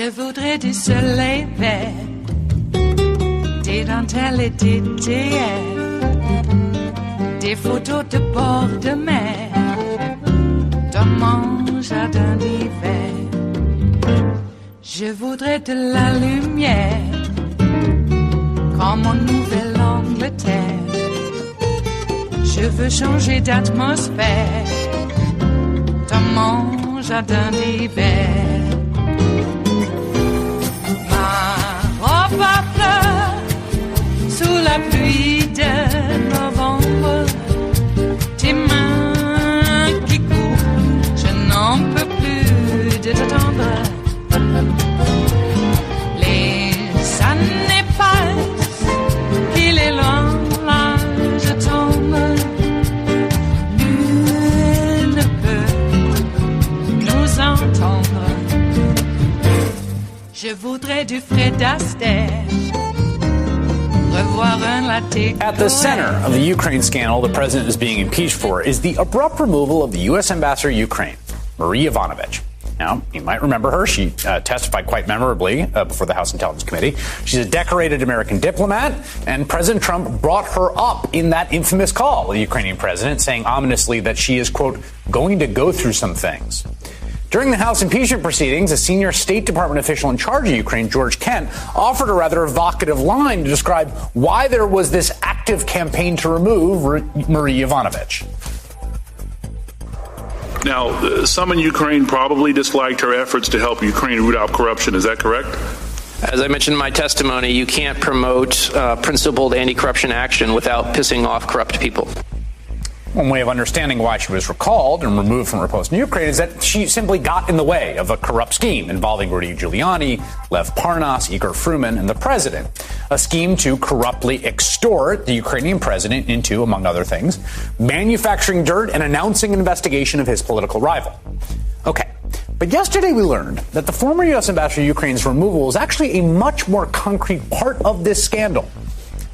Je voudrais du soleil vert, des dentelles et des théières, des photos de bord de mer, dans mon jardin d'hiver. Je voudrais de la lumière, comme en Nouvelle-Angleterre. Je veux changer d'atmosphère, dans mon jardin d'hiver. Ma robe à fleurs, sous la pluie de novembre, tes mains qui courent, je n'en peux plus de t'attendre. Les années passent, qu'il est loin, là je tombe. Nul ne peut nous entendre. Je voudrais du Fred Astaire, revoir un latte. At the center of the Ukraine scandal the president is being impeached for is the abrupt removal of the U.S. ambassador to Ukraine, Marie Yovanovitch. Now, you might remember her. She testified quite memorably before the House Intelligence Committee. She's a decorated American diplomat, and President Trump brought her up in that infamous call with the Ukrainian president, saying ominously that she is, quote, going to go through some things. During the House impeachment proceedings, a senior State Department official in charge of Ukraine, George Kent, offered a rather evocative line to describe why there was this active campaign to remove Marie Yovanovitch. Now, some in Ukraine probably disliked her efforts to help Ukraine root out corruption. Is that correct? As I mentioned in my testimony, you can't promote principled anti-corruption action without pissing off corrupt people. One way of understanding why she was recalled and removed from her post in Ukraine is that she simply got in the way of a corrupt scheme involving Rudy Giuliani, Lev Parnas, Igor Fruman, and the president. A scheme to corruptly extort the Ukrainian president into, among other things, manufacturing dirt and announcing an investigation of his political rival. Okay. But yesterday we learned that the former U.S. ambassador to Ukraine's removal is actually a much more concrete part of this scandal.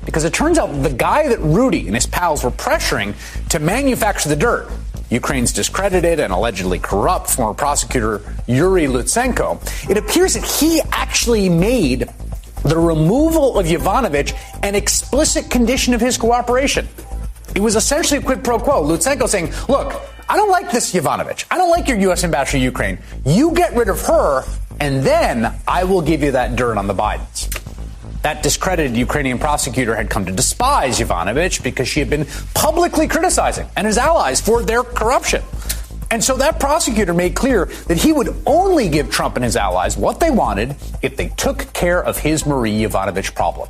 Because it turns out the guy that Rudy and his pals were pressuring to manufacture the dirt, Ukraine's discredited and allegedly corrupt former prosecutor Yuri Lutsenko, it appears that he actually made the removal of Yovanovitch an explicit condition of his cooperation. It was essentially a quid pro quo. Lutsenko saying, look, I don't like this Yovanovitch. I don't like your U.S. ambassador to Ukraine. You get rid of her, and then I will give you that dirt on the Bidens. That discredited Ukrainian prosecutor had come to despise Yovanovitch because she had been publicly criticizing and his allies for their corruption. And so that prosecutor made clear that he would only give Trump and his allies what they wanted if they took care of his Marie Yovanovitch problem.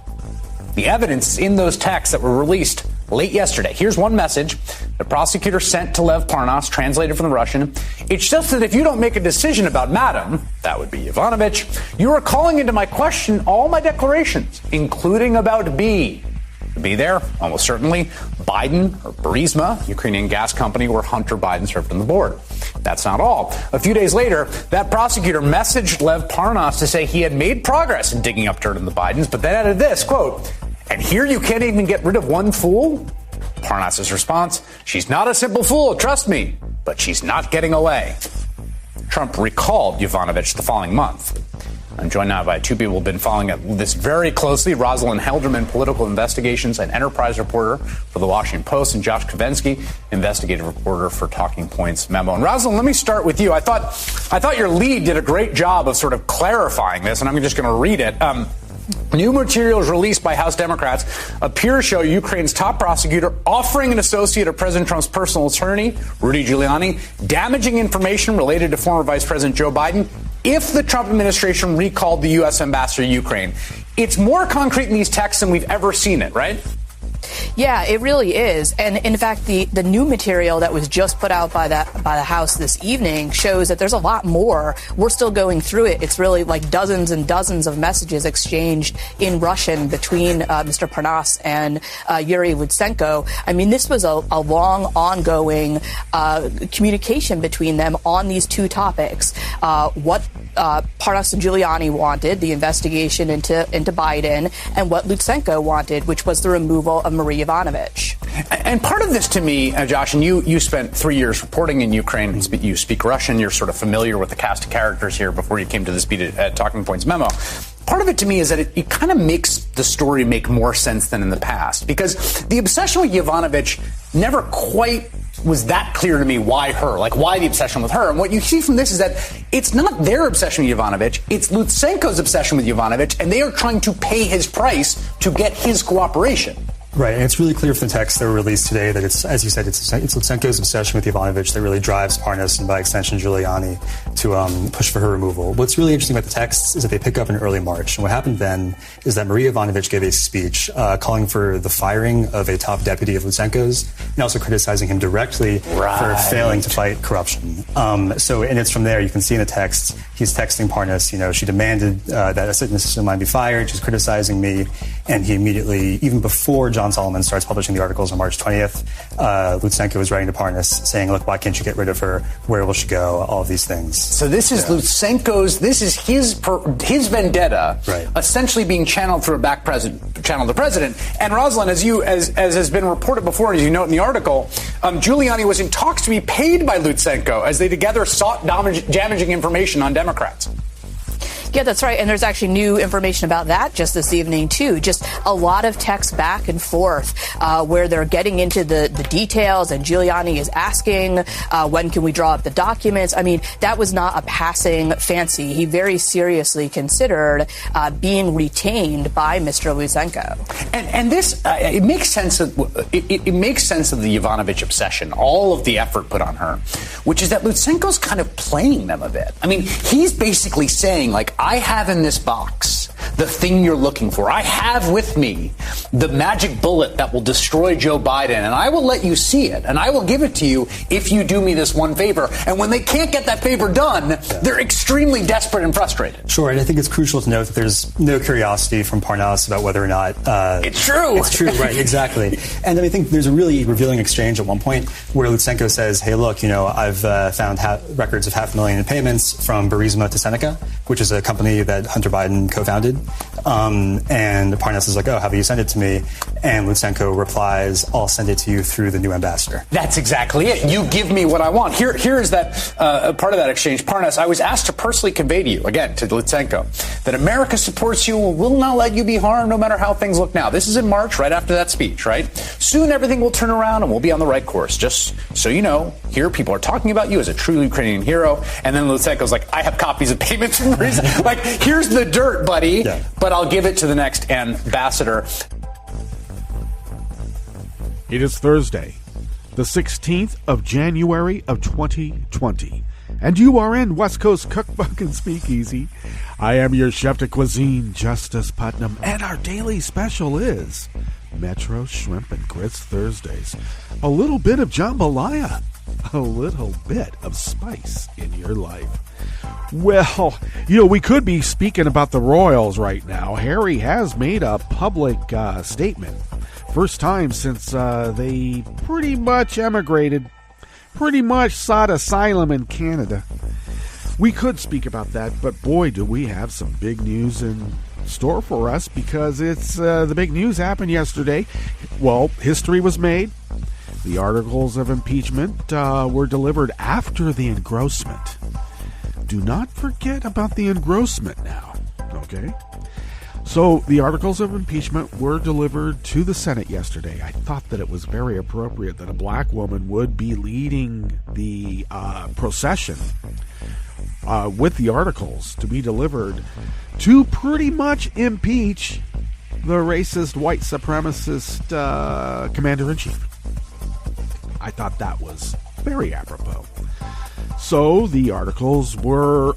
The evidence is in those texts that were released late yesterday. Here's one message the prosecutor sent to Lev Parnas, translated from the Russian. It's just that if you don't make a decision about Madam, that would be Yovanovitch, you are calling into my question all my declarations, including about B. To be there, almost certainly, Biden or Burisma, Ukrainian gas company where Hunter Biden served on the board. That's not all. A few days later, that prosecutor messaged Lev Parnas to say he had made progress in digging up dirt on the Bidens, but then added this, quote, and here you can't even get rid of one fool? Parnas' response, she's not a simple fool, trust me, but she's not getting away. Trump recalled Yovanovitch the following month. I'm joined now by two people who have been following this very closely, Rosalind Helderman, political investigations and enterprise reporter for The Washington Post, and Josh Kovensky, investigative reporter for Talking Points Memo. And Rosalind, let me start with you. I thought your lead did a great job of sort of clarifying this, and I'm just going to read it. New materials released by House Democrats appear to show Ukraine's top prosecutor offering an associate of President Trump's personal attorney, Rudy Giuliani, damaging information related to former Vice President Joe Biden if the Trump administration recalled the U.S. ambassador to Ukraine. It's more concrete in these texts than we've ever seen it, right? Yeah, it really is. And in fact, the new material that was just put out by the House this evening shows that there's a lot more. We're still going through it. It's really like dozens and dozens of messages exchanged in Russian between Mr. Parnas and Yuri Lutsenko. I mean, this was a long, ongoing communication between them on these two topics. What Parnas and Giuliani wanted, the investigation into Biden, and what Lutsenko wanted, which was the removal of Marie Yovanovitch. And part of this to me, Josh, and you spent 3 years reporting in Ukraine, and you speak Russian, you're sort of familiar with the cast of characters here before you came to the Speed at Talking Points memo. Part of it to me is that it kind of makes the story make more sense than in the past, because the obsession with Yovanovitch never quite was that clear to me. Why her? Like, why the obsession with her? And what you see from this is that it's not their obsession with Yovanovitch, it's Lutsenko's obsession with Yovanovitch, and they are trying to pay his price to get his cooperation. Right, and it's really clear from the texts that were released today that it's, as you said, it's Lutsenko's obsession with Yovanovitch that really drives Parnas and by extension Giuliani to push for her removal. What's really interesting about the texts is that they pick up in early March, and what happened then is that Marie Yovanovitch gave a speech calling for the firing of a top deputy of Lutsenko's and also criticizing him directly for failing to fight corruption. And it's from there, you can see in the texts, he's texting Parnas, she demanded that a citizen of mine be fired, she's criticizing me, and he immediately, even before John Solomon starts publishing the articles on March 20th, Lutsenko was writing to Parnas saying, look, why can't you get rid of her? Where will she go? All of these things. So this is Lutsenko's, this is his vendetta, right, essentially being channeled through a back channel to the president. And Rosalind, as has been reported before, as you note in the article, Giuliani was in talks to be paid by Lutsenko as they together sought damaging information on Democrats. Yeah, that's right. And there's actually new information about that just this evening, too. Just a lot of text back and forth where they're getting into the details, and Giuliani is asking, when can we draw up the documents? I mean, that was not a passing fancy. He very seriously considered being retained by Mr. Lutsenko. And this, it makes sense of it makes sense of the Yovanovitch obsession, all of the effort put on her, which is that Lutsenko's kind of playing them a bit. I mean, he's basically saying, like, I have in this box the thing you're looking for. I have with me the magic bullet that will destroy Joe Biden, and I will let you see it, and I will give it to you if you do me this one favor. And when they can't get that favor done, they're extremely desperate and frustrated. Sure, and I think it's crucial to note that there's no curiosity from Parnas about whether or not it's true. It's true, right? Exactly. And I think there's a really revealing exchange at one point where Lutsenko says, "Hey, look, I've found records of $500,000 in payments from Burisma to Seneca, which is a company that Hunter Biden co-founded." And Parnas is like, "Oh, how about you send it to me?" And Lutsenko replies, "I'll send it to you through the new ambassador." That's exactly it. You give me what I want. Here is that part of that exchange. Parnas, I was asked to personally convey to you, again, to Lutsenko, that America supports you and will not let you be harmed no matter how things look now. This is in March, right after that speech, right? Soon everything will turn around and we'll be on the right course. Just so you know, here people are talking about you as a true Ukrainian hero. And then Lutsenko's like, I have copies of payments from Burisma. Like, here's the dirt, buddy, but I'll give it to the next ambassador. It is Thursday, the 16th of January of 2020, and you are in West Coast Cookbook and Speakeasy. I am your chef de cuisine, Justice Putnam, and our daily special is Metro Shrimp and Grits Thursdays. A little bit of jambalaya, a little bit of spice in your life. Well, we could be speaking about the Royals right now. Harry has made a public statement. First time since they pretty much emigrated, pretty much sought asylum in Canada. We could speak about that, but boy, do we have some big news in store for us, because it's the big news happened yesterday. Well, history was made. The articles of impeachment were delivered after the engrossment. Do not forget about the engrossment now, okay? So the articles of impeachment were delivered to the Senate yesterday. I thought that it was very appropriate that a black woman would be leading the procession with the articles to be delivered to pretty much impeach the racist, white supremacist commander-in-chief. I thought that was very apropos. So the articles were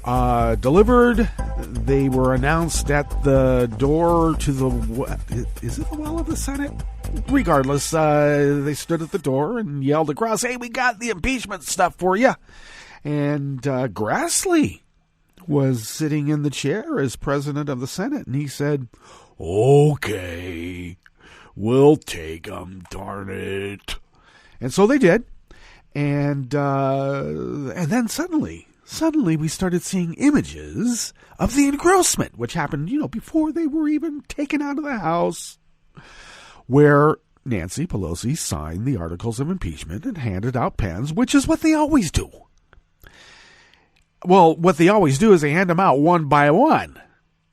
delivered. They were announced at the door to the... Is it the well of the Senate? Regardless, they stood at the door and yelled across, "Hey, we got the impeachment stuff for you." And Grassley was sitting in the chair as president of the Senate, and he said, "Okay, we'll take them, darn it." And so they did. And then suddenly we started seeing images of the engrossment, which happened, before they were even taken out of the house, where, Nancy Pelosi signed the articles of impeachment and handed out pens, which is what they always do. Well, what they always do is they hand them out one by one.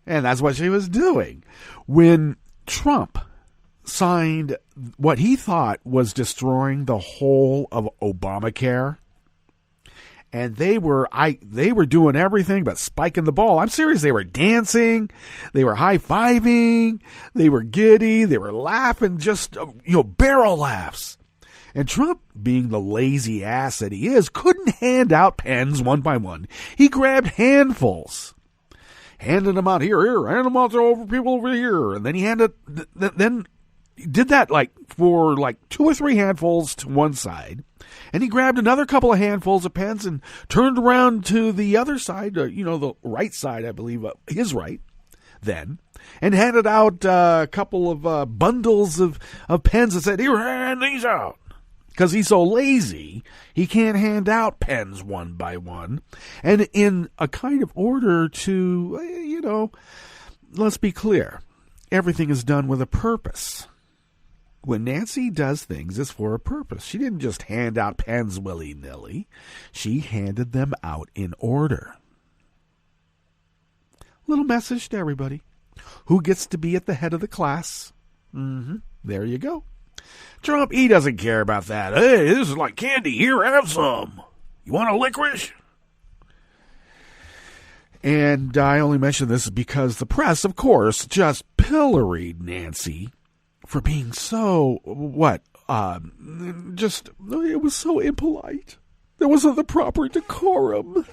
And that's what she was doing. When Trump signed what he thought was destroying the whole of Obamacare, and they were doing everything but spiking the ball. I'm serious. They were dancing, they were high-fiving, they were giddy, they were laughing, just barrel laughs. And Trump, being the lazy ass that he is, couldn't hand out pens one by one. He grabbed handfuls, handed them out here, hand them out to people over here, and then he did that for 2 or 3 handfuls to one side, and he grabbed another couple of handfuls of pens and turned around to the other side, the right side, I believe, his right, then, and handed out a couple of bundles of pens and said, "Here, hand these out." Because he's so lazy, he can't hand out pens one by one. And in a kind of order to, let's be clear, everything is done with a purpose. When Nancy does things, it's for a purpose. She didn't just hand out pens willy-nilly. She handed them out in order. Little message to everybody. Who gets to be at the head of the class? There you go. Trump, he doesn't care about that. Hey, this is like candy. Here, have some. You want a licorice? And I only mention this because the press, of course, just pilloried Nancy for being so, it was so impolite. There wasn't the proper decorum.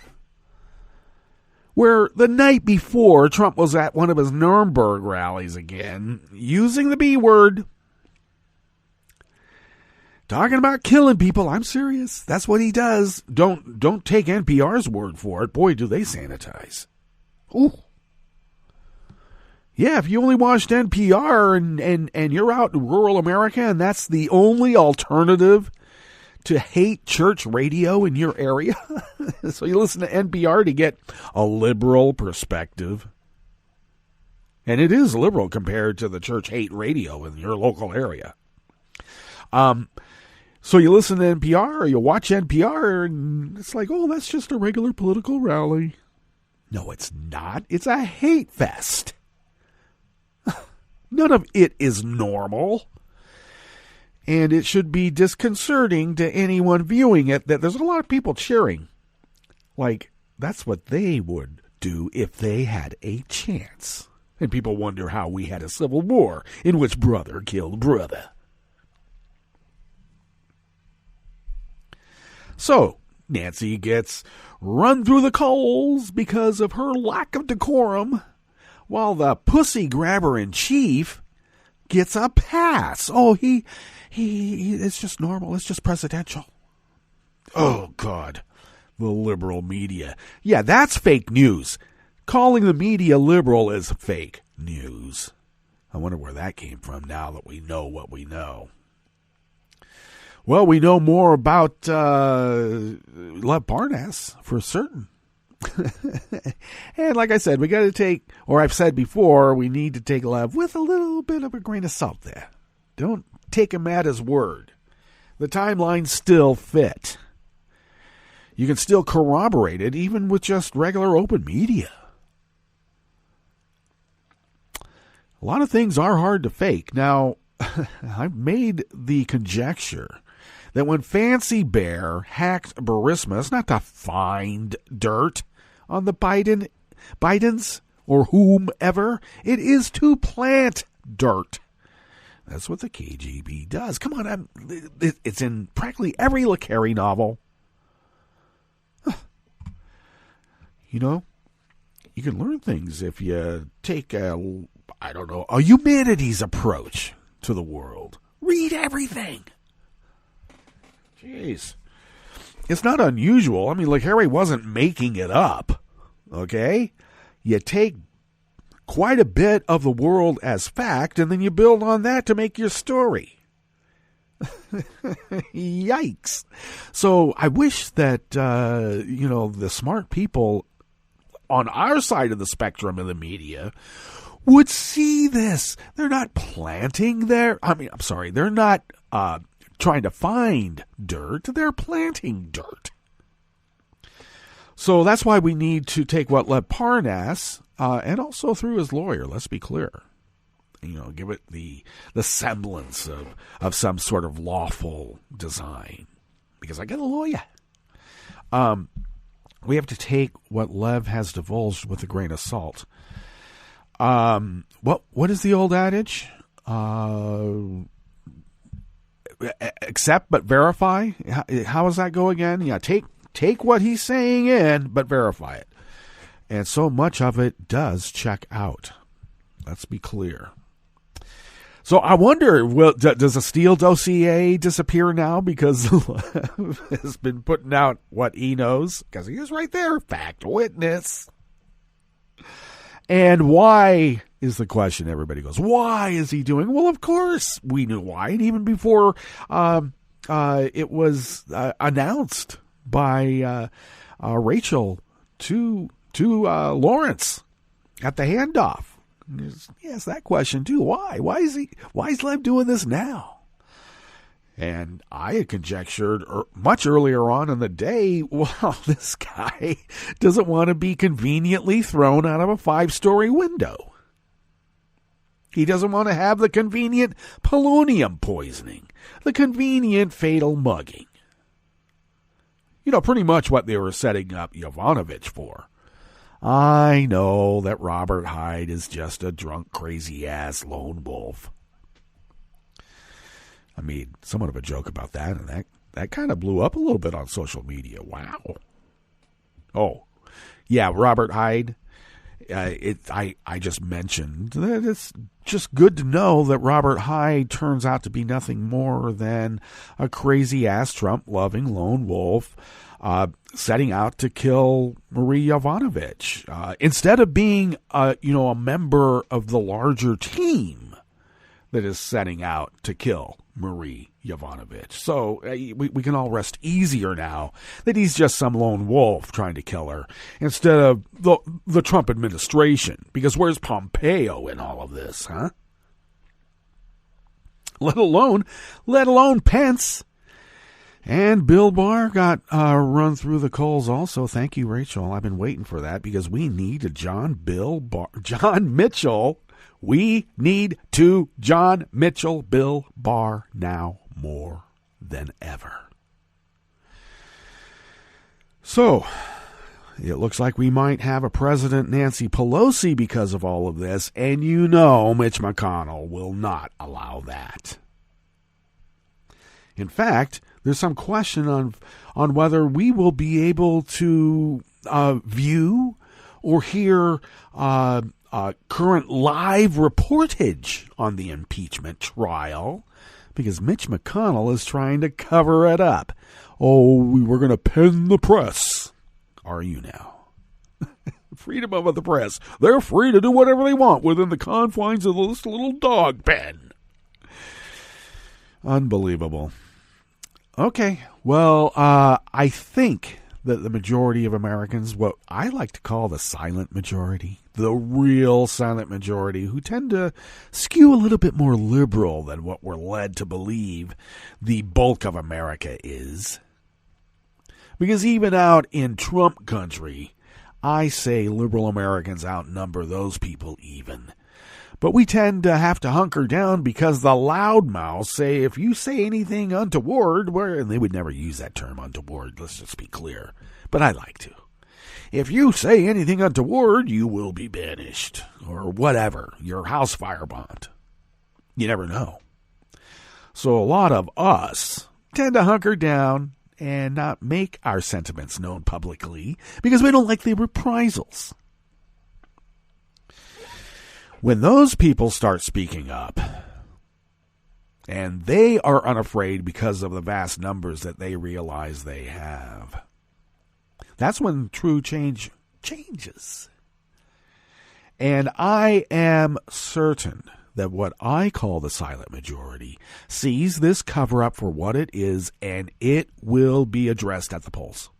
Where the night before, Trump was at one of his Nuremberg rallies again, using the B word, talking about killing people. I'm serious. That's what he does. Don't take NPR's word for it. Boy, do they sanitize. Ooh. Yeah, if you only watched NPR and you're out in rural America and that's the only alternative to hate church radio in your area, so you listen to NPR to get a liberal perspective. And it is liberal compared to the church hate radio in your local area. So you listen to NPR or you watch NPR and it's like, oh, that's just a regular political rally. No, it's not. It's a hate fest. None of it is normal. And it should be disconcerting to anyone viewing it that there's a lot of people cheering. Like, that's what they would do if they had a chance. And people wonder how we had a civil war in which brother killed brother. So, Nancy gets run through the coals because of her lack of decorum, while the pussy grabber in chief gets a pass. Oh, he it's just normal. It's just presidential. Oh, God. The liberal media. Yeah, that's fake news. Calling the media liberal is fake news. I wonder where that came from now that we know what we know. Well, we know more about Lev Parnas for certain. And like I said, we got to take, or I've said before, we need to take Lev with a little bit of a grain of salt there. Don't take him at his word. The timelines still fit. You can still corroborate it even with just regular open media. A lot of things are hard to fake. Now, I've made the conjecture that when Fancy Bear hacked Burisma, it's not to find dirt on the Bidens or whomever. It is to plant dirt. That's what the KGB does. Come on, it's in practically every Le Carre novel. You know, you can learn things if you take a humanities approach to the world. Read everything. Jeez. It's not unusual. I mean, Le Carre wasn't making it up. Okay? You take quite a bit of the world as fact, and then you build on that to make your story. Yikes. So I wish that, the smart people on our side of the spectrum of the media would see this. They're not planting their, they're not trying to find dirt. They're planting dirt. So that's why we need to take what led Parnas, and also through his lawyer, let's be clear, give it the semblance of some sort of lawful design. Because I got a lawyer. We have to take what Lev has divulged with a grain of salt. What is the old adage? Accept but verify. How does that go again? Yeah, take what he's saying in, but verify it. And so much of it does check out. Let's be clear. So I wonder, does the Steele dossier disappear now because Lev has been putting out what he knows? Because he is right there, fact witness. And why is the question everybody goes, why is he doing? Well, of course we knew why. And even before it was announced by Rachel to Lawrence at the handoff. Yes, that question too. Why? Why is Lev doing this now? And I had conjectured much earlier on in the day, well, this guy doesn't want to be conveniently thrown out of a 5-story window. He doesn't want to have the convenient polonium poisoning, the convenient fatal mugging. Pretty much what they were setting up Yovanovitch for. I know that Robert Hyde is just a drunk, crazy-ass lone wolf. I made somewhat of a joke about that, and that kind of blew up a little bit on social media. Wow. Oh, yeah, Robert Hyde. I just mentioned that it's just good to know that Robert Hyde turns out to be nothing more than a crazy-ass, Trump-loving lone wolf setting out to kill Marie Yovanovitch. Instead of being, a member of the larger team that is setting out to kill Marie Yovanovitch. So we can all rest easier now that he's just some lone wolf trying to kill her instead of the Trump administration. Because where's Pompeo in all of this, huh? Let alone Pence. And Bill Barr got run through the coals also. Thank you, Rachel. I've been waiting for that because we need a John Mitchell. We need to John Mitchell Bill Barr now more than ever. So, it looks like we might have a President Nancy Pelosi because of all of this, and Mitch McConnell will not allow that. In fact, there's some question on whether we will be able to view or hear current live reportage on the impeachment trial because Mitch McConnell is trying to cover it up. Oh, we were going to pen the press. Are you now? Freedom of the press. They're free to do whatever they want within the confines of this little dog pen. Unbelievable. Okay, well, I think that the majority of Americans, what I like to call the silent majority, the real silent majority, who tend to skew a little bit more liberal than what we're led to believe the bulk of America is. Because even out in Trump country, I say liberal Americans outnumber those people even. But we tend to have to hunker down because the loudmouths say if you say anything untoward, and they would never use that term untoward, let's just be clear, but I like to. If you say anything untoward, you will be banished, or whatever, your house fire bond. You never know. So a lot of us tend to hunker down and not make our sentiments known publicly because we don't like the reprisals. When those people start speaking up, and they are unafraid because of the vast numbers that they realize they have, that's when true change changes. And I am certain that what I call the silent majority sees this cover-up for what it is, and it will be addressed at the polls.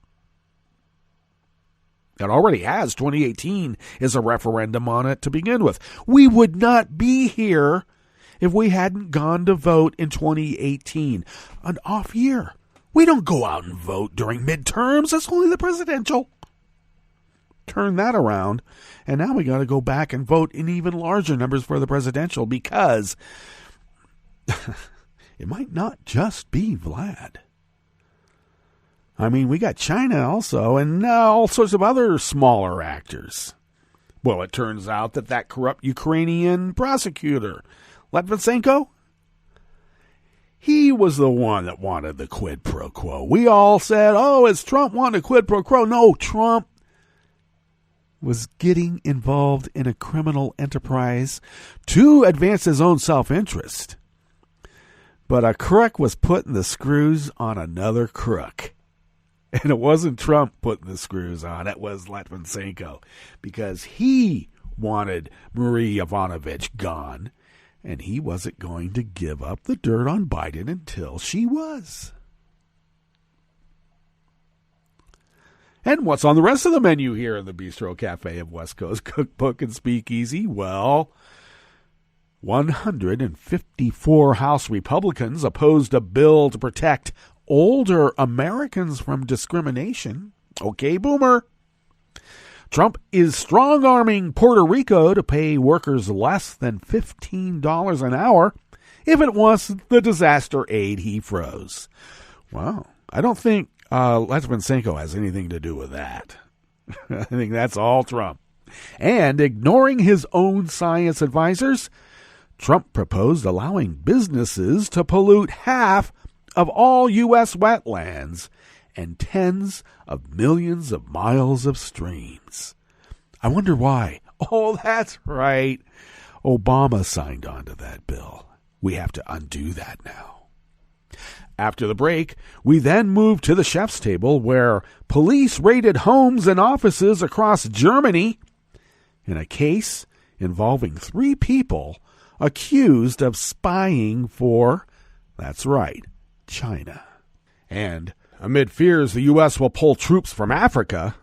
It already has. 2018 is a referendum on it to begin with. We would not be here if we hadn't gone to vote in 2018. An off year. We don't go out and vote during midterms. It's only the presidential. Turn that around, and now we got to go back and vote in even larger numbers for the presidential because it might not just be Vlad. I mean, we got China also, and all sorts of other smaller actors. Well, it turns out that corrupt Ukrainian prosecutor, Litvinenko, he was the one that wanted the quid pro quo. We all said, oh, it's Trump wanting a quid pro quo. No, Trump was getting involved in a criminal enterprise to advance his own self-interest. But a crook was putting the screws on another crook. And it wasn't Trump putting the screws on, it was Litvinenko, because he wanted Marie Yovanovitch gone, and he wasn't going to give up the dirt on Biden until she was. And what's on the rest of the menu here in the Bistro Cafe of West Coast Cookbook and Speakeasy? Well, 154 House Republicans opposed a bill to protect older Americans from discrimination. Okay, boomer. Trump is strong-arming Puerto Rico to pay workers less than $15 an hour if it was the disaster aid he froze. Wow. I don't think Litvinenko has anything to do with that. I think that's all Trump. And ignoring his own science advisors, Trump proposed allowing businesses to pollute half of all U.S. wetlands and tens of millions of miles of streams. I wonder why. Oh, that's right. Obama signed on to that bill. We have to undo that now. After the break, we then move to the chef's table where police raided homes and offices across Germany in a case involving 3 people accused of spying for, that's right, China. And amid fears the U.S. will pull troops from Africa,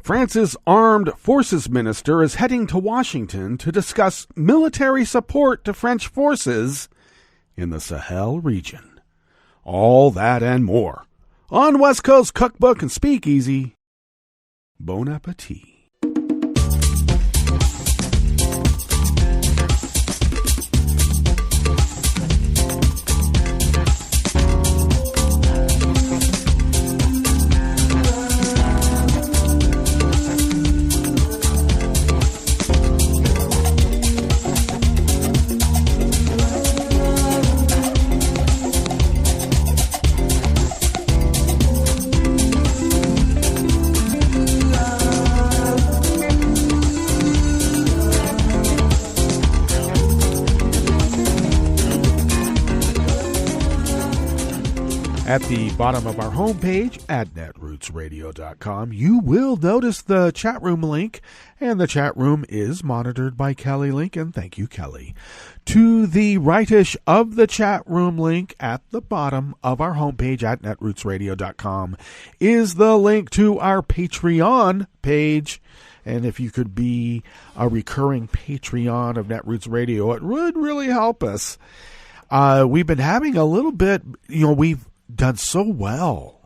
France's armed forces minister is heading to Washington to discuss military support to French forces in the Sahel region. All that and more on West Coast Cookbook and Speakeasy. Bon appetit. At the bottom of our homepage at netrootsradio.com, you will notice the chat room link, and the chat room is monitored by Kelly Lincoln. Thank you, Kelly. To the rightish of the chat room link at the bottom of our homepage at netrootsradio.com is the link to our Patreon page. And if you could be a recurring Patreon of Netroots Radio, it would really help us. We've been having a little bit, we've done so well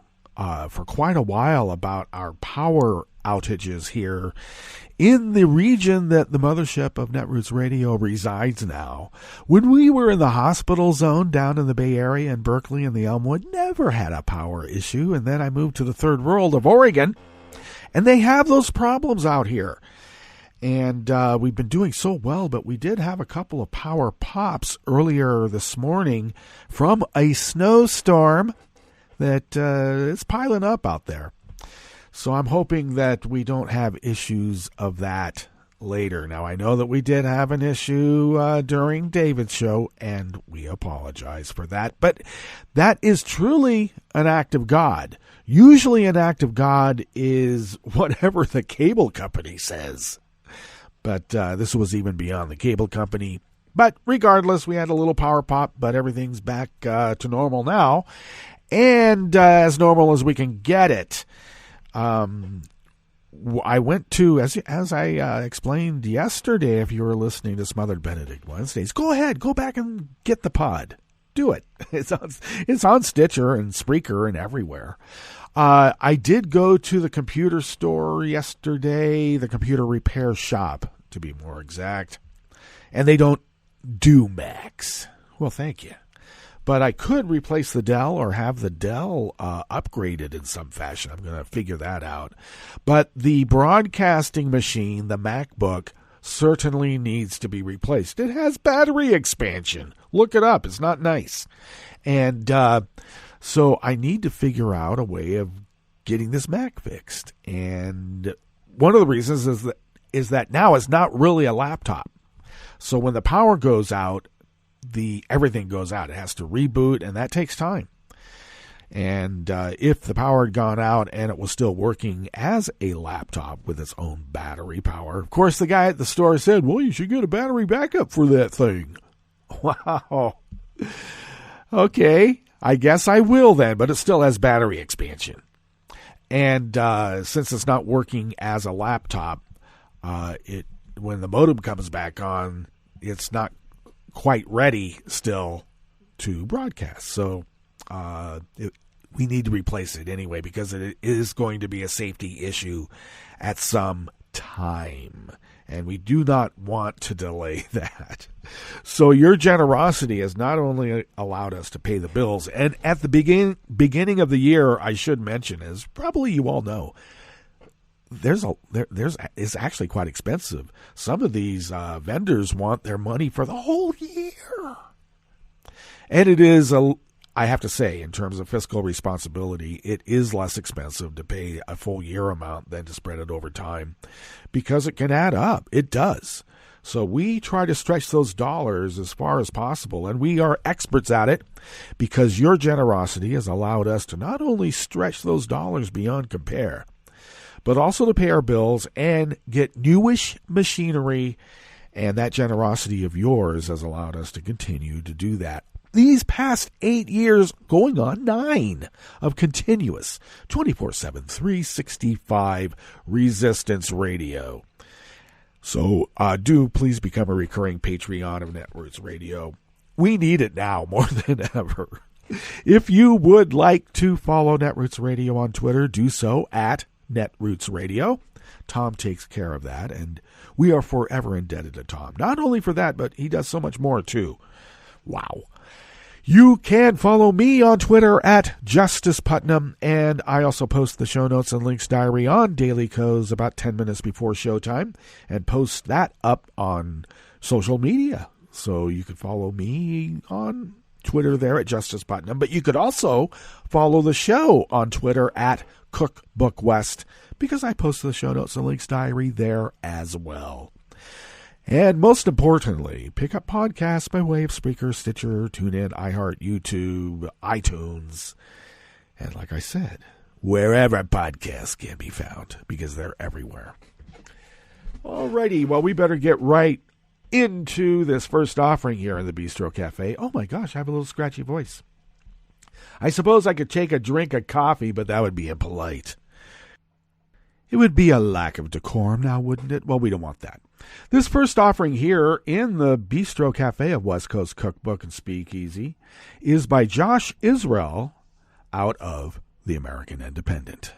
for quite a while about our power outages here in the region that the mothership of Netroots Radio resides now. When we were in the hospital zone down in the Bay Area in Berkeley and the Elmwood, never had a power issue. And then I moved to the third world of Oregon, and they have those problems out here. And we've been doing so well, but we did have a couple of power pops earlier this morning from a snowstorm that is piling up out there. So I'm hoping that we don't have issues of that later. Now, I know that we did have an issue during David's show, and we apologize for that. But that is truly an act of God. Usually an act of God is whatever the cable company says. But this was even beyond the cable company. But regardless, we had a little power pop, but everything's back to normal now. And as normal as we can get it. I went to, as I explained yesterday, if you were listening to Smothered Benedict Wednesdays, go ahead, go back and get the pod. Do it. It's on Stitcher and Spreaker and everywhere. I did go to the computer store yesterday, the computer repair shop, to be more exact, and they don't do Macs. Well, thank you. But I could replace the Dell or have the Dell upgraded in some fashion. I'm going to figure that out. But the broadcasting machine, the MacBook, certainly needs to be replaced. It has battery expansion. Look it up. It's not nice. And so I need to figure out a way of getting this Mac fixed. And one of the reasons is that now it's not really a laptop. So when the power goes out, everything goes out. It has to reboot, and that takes time. And if the power had gone out and it was still working as a laptop with its own battery power, of course, the guy at the store said, well, you should get a battery backup for that thing. Wow. Okay, I guess I will then, but it still has battery expansion. And since it's not working as a laptop, when the modem comes back on, it's not quite ready still to broadcast. So we need to replace it anyway because it is going to be a safety issue at some time. And we do not want to delay that. So your generosity has not only allowed us to pay the bills, and at the beginning of the year, I should mention, as probably you all know, it's actually quite expensive. Some of these vendors want their money for the whole year. And it is, I have to say, in terms of fiscal responsibility, it is less expensive to pay a full year amount than to spread it over time because it can add up. It does. So we try to stretch those dollars as far as possible, and we are experts at it because your generosity has allowed us to not only stretch those dollars beyond compare, but also to pay our bills and get newish machinery, and that generosity of yours has allowed us to continue to do that. These past 8 years, going on 9 of continuous 24/7, 365 Resistance Radio. So do please become a recurring Patreon of Netroots Radio. We need it now more than ever. If you would like to follow Netroots Radio on Twitter, do so at Netroots Radio. Tom takes care of that, and we are forever indebted to Tom. Not only for that, but he does so much more too. Wow. You can follow me on Twitter at Justice Putnam, and I also post the show notes and links diary on Daily Co's about 10 minutes before showtime and post that up on social media. So you can follow me on Twitter there at Justice Putnam, but you could also follow the show on Twitter at Cookbook West because I post the show notes and links diary there as well. And most importantly, pick up podcasts by way of Spreaker, Stitcher, TuneIn, iHeart, YouTube, iTunes, and like I said, wherever podcasts can be found, because they're everywhere. Alrighty, well, we better get right into this first offering here in the Bistro Cafe. Oh my gosh, I have a little scratchy voice. I suppose I could take a drink of coffee, but that would be impolite. It would be a lack of decorum now, wouldn't it? Well, we don't want that. This first offering here in the Bistro Cafe of West Coast Cookbook and Speakeasy is by Josh Israel out of the American Independent.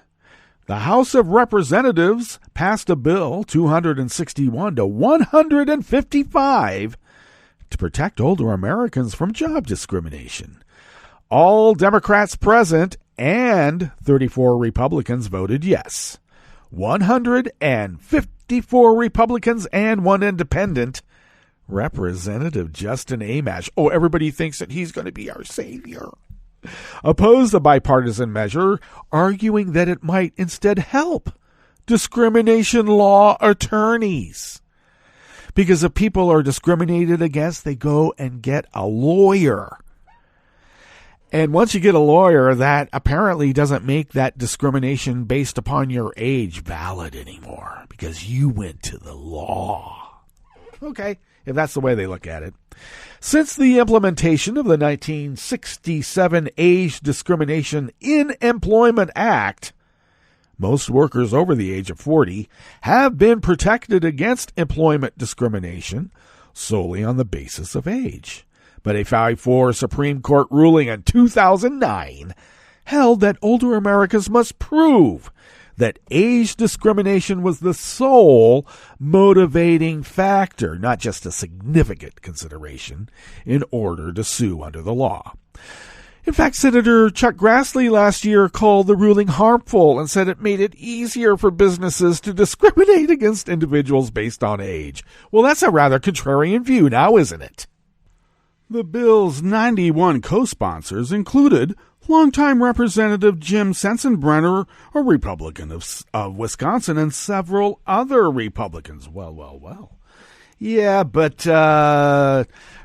The House of Representatives passed a bill 261 to 155 to protect older Americans from job discrimination. All Democrats present and 34 Republicans voted yes. 154 Republicans and 1 independent. Representative Justin Amash. Oh, everybody thinks that he's going to be our savior. Opposed the bipartisan measure, arguing that it might instead help discrimination law attorneys. Because if people are discriminated against, they go and get a lawyer. And once you get a lawyer, that apparently doesn't make that discrimination based upon your age valid anymore because you went to the law. Okay, if that's the way they look at it. Since the implementation of the 1967 Age Discrimination in Employment Act, most workers over the age of 40 have been protected against employment discrimination solely on the basis of age. But a 5-4 Supreme Court ruling in 2009 held that older Americans must prove that age discrimination was the sole motivating factor, not just a significant consideration, in order to sue under the law. In fact, Senator Chuck Grassley last year called the ruling harmful and said it made it easier for businesses to discriminate against individuals based on age. Well, that's a rather contrarian view now, isn't it? The bill's 91 co-sponsors included longtime Representative Jim Sensenbrenner, a Republican of Wisconsin, and several other Republicans. Well. Yeah, but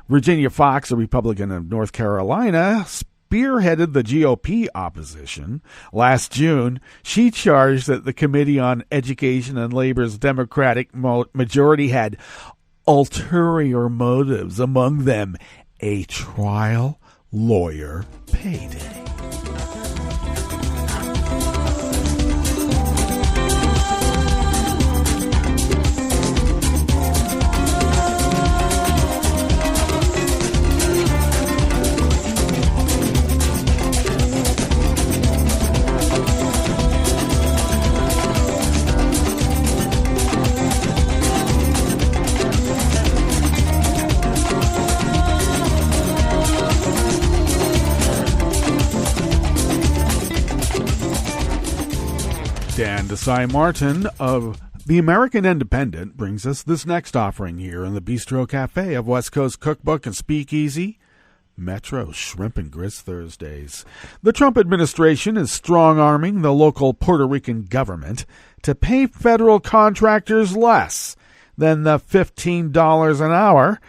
Virginia Fox, a Republican of North Carolina, spearheaded the GOP opposition. Last June, she charged that the Committee on Education and Labor's Democratic majority had ulterior motives, among them a trial lawyer payday. Dan Desai Martin of The American Independent brings us this next offering here in the Bistro Cafe of West Coast Cookbook and Speakeasy, Metro Shrimp and Grits Thursdays. The Trump administration is strong-arming the local Puerto Rican government to pay federal contractors less than the $15 an hour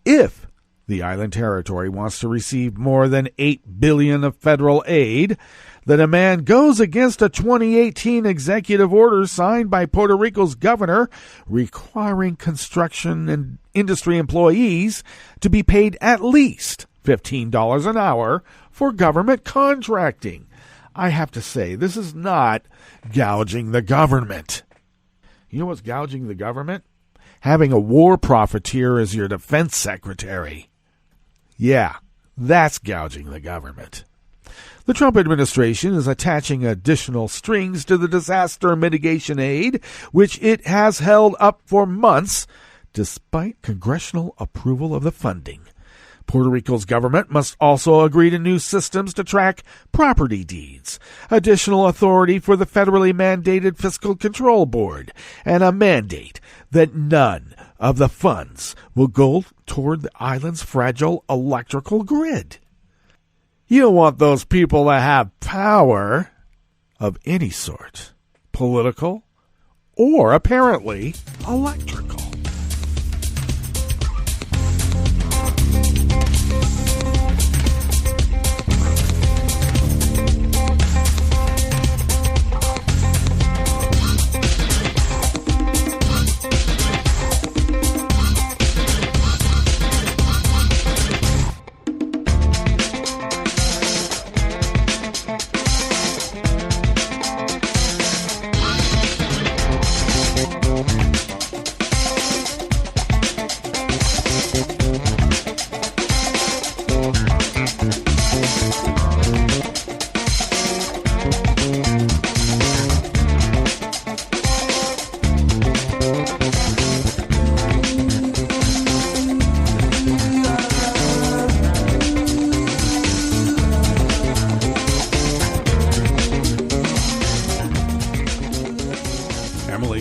if the island territory wants to receive more than $8 billion of federal aid. The demand goes against a 2018 executive order signed by Puerto Rico's governor requiring construction and industry employees to be paid at least $15 an hour for government contracting. I have to say, this is not gouging the government. You know what's gouging the government? Having a war profiteer as your defense secretary. Yeah, that's gouging the government. The Trump administration is attaching additional strings to the disaster mitigation aid, which it has held up for months, despite congressional approval of the funding. Puerto Rico's government must also agree to new systems to track property deeds, additional authority for the federally mandated Fiscal Control Board, and a mandate that none of the funds will go toward the island's fragile electrical grid. You want those people to have power of any sort, political or apparently electrical.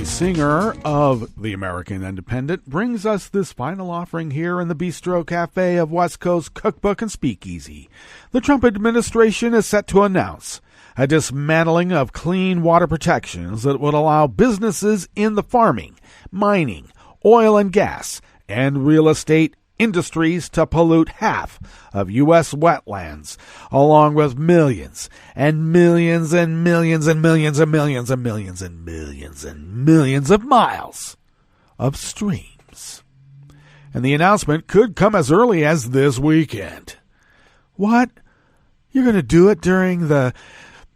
Singer of The American Independent brings us this final offering here in the Bistro Cafe of West Coast Cookbook and Speakeasy. The Trump administration is set to announce a dismantling of clean water protections that would allow businesses in the farming, mining, oil and gas, and real estate industries to pollute half of U.S. wetlands, along with millions and millions and millions and millions and millions and millions and millions and millions of miles of streams. And the announcement could come as early as this weekend. What? You're going to do it during the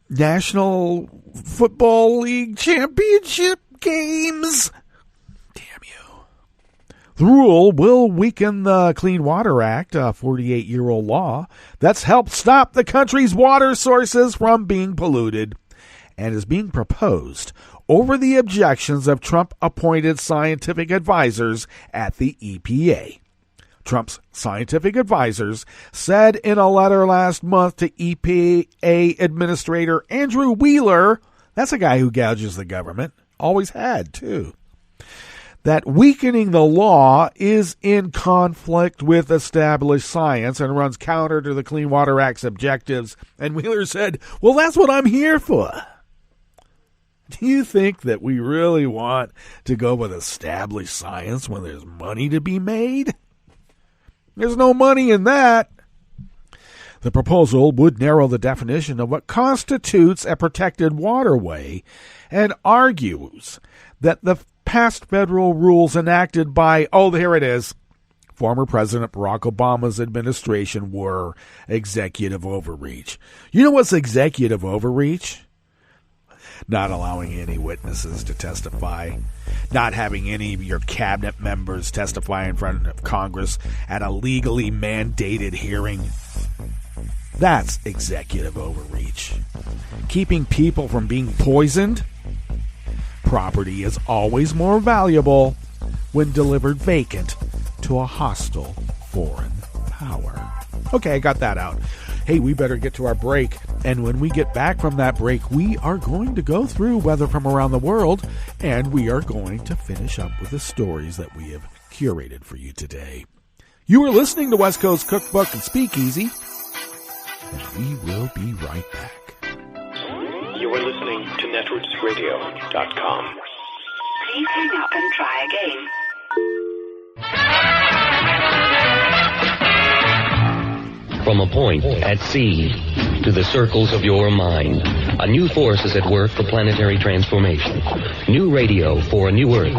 National Football League Championship games. Damn you. The rule will weaken the Clean Water Act, a 48-year-old law that's helped stop the country's water sources from being polluted, and is being proposed over the objections of Trump-appointed scientific advisors at the EPA. Trump's scientific advisors said in a letter last month to EPA Administrator Andrew Wheeler, that's a guy who gouges the government, always had too, that weakening the law is in conflict with established science and runs counter to the Clean Water Act's objectives. And Wheeler said, well, that's what I'm here for. Do you think that we really want to go with established science when there's money to be made? There's no money in that. The proposal would narrow the definition of what constitutes a protected waterway and argues that the past federal rules enacted by, here it is, former President Barack Obama's administration were executive overreach. You know what's executive overreach? Not allowing any witnesses to testify, not having any of your cabinet members testify in front of Congress at a legally mandated hearing. That's executive overreach. Keeping people from being poisoned. Property is always more valuable when delivered vacant to a hostile foreign power. Okay, I got that out. Hey, we better get to our break. And when we get back from that break, we are going to go through weather from around the world, and we are going to finish up with the stories that we have curated for you today. You are listening to West Coast Cookbook and Speakeasy, and we will be right back. You are listening to netrootsradio.com. Please hang up and try again. From a point at sea to the circles of your mind, a new force is at work for planetary transformation. New radio for a new Earth.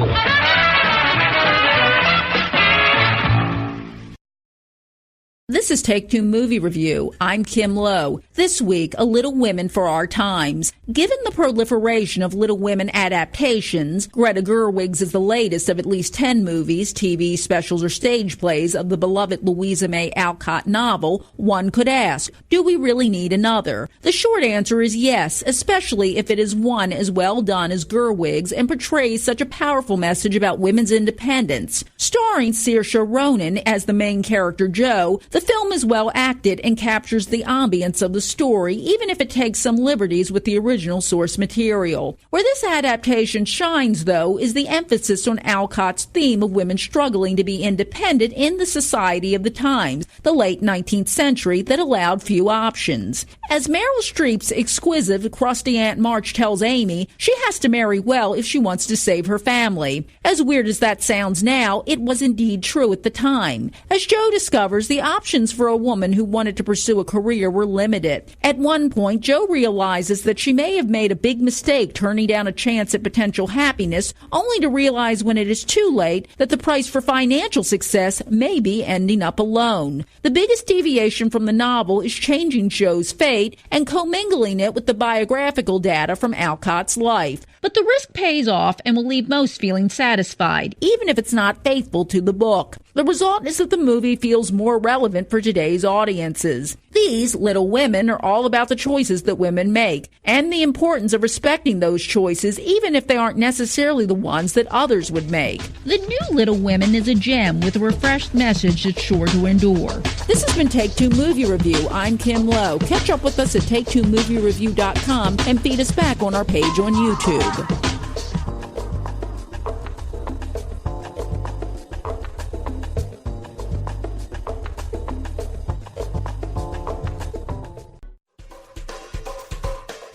This is Take Two Movie Review. I'm Kim Lowe. This week, a Little Women for Our Times. Given the proliferation of Little Women adaptations, Greta Gerwig's is the latest of at least 10 movies, TV specials, or stage plays of the beloved Louisa May Alcott novel, one could ask, do we really need another? The short answer is yes, especially if it is one as well done as Gerwig's and portrays such a powerful message about women's independence. Starring Saoirse Ronan as the main character Jo, the film is well acted and captures the ambience of the story, even if it takes some liberties with the original source material. Where this adaptation shines, though, is the emphasis on Alcott's theme of women struggling to be independent in the society of the times, the late 19th century, that allowed few options. As Meryl Streep's exquisite crusty Aunt March tells Amy, she has to marry well if she wants to save her family. As weird as that sounds now, it was indeed true at the time. As Jo discovers, the options for a woman who wanted to pursue a career were limited. At one point, Jo realizes that she may have made a big mistake turning down a chance at potential happiness, only to realize when it is too late that the price for financial success may be ending up alone. The biggest deviation from the novel is changing Jo's fate and commingling it with the biographical data from Alcott's life. But the risk pays off and will leave most feeling satisfied, even if it's not faithful to the book. The result is that the movie feels more relevant for today's audiences. These Little Women are all about the choices that women make, and the importance of respecting those choices, even if they aren't necessarily the ones that others would make. The new Little Women is a gem with a refreshed message that's sure to endure. This has been Take Two Movie Review. I'm Kim Lowe. Catch up with us at TakeTwoMovieReview.com and feed us back on our page on YouTube.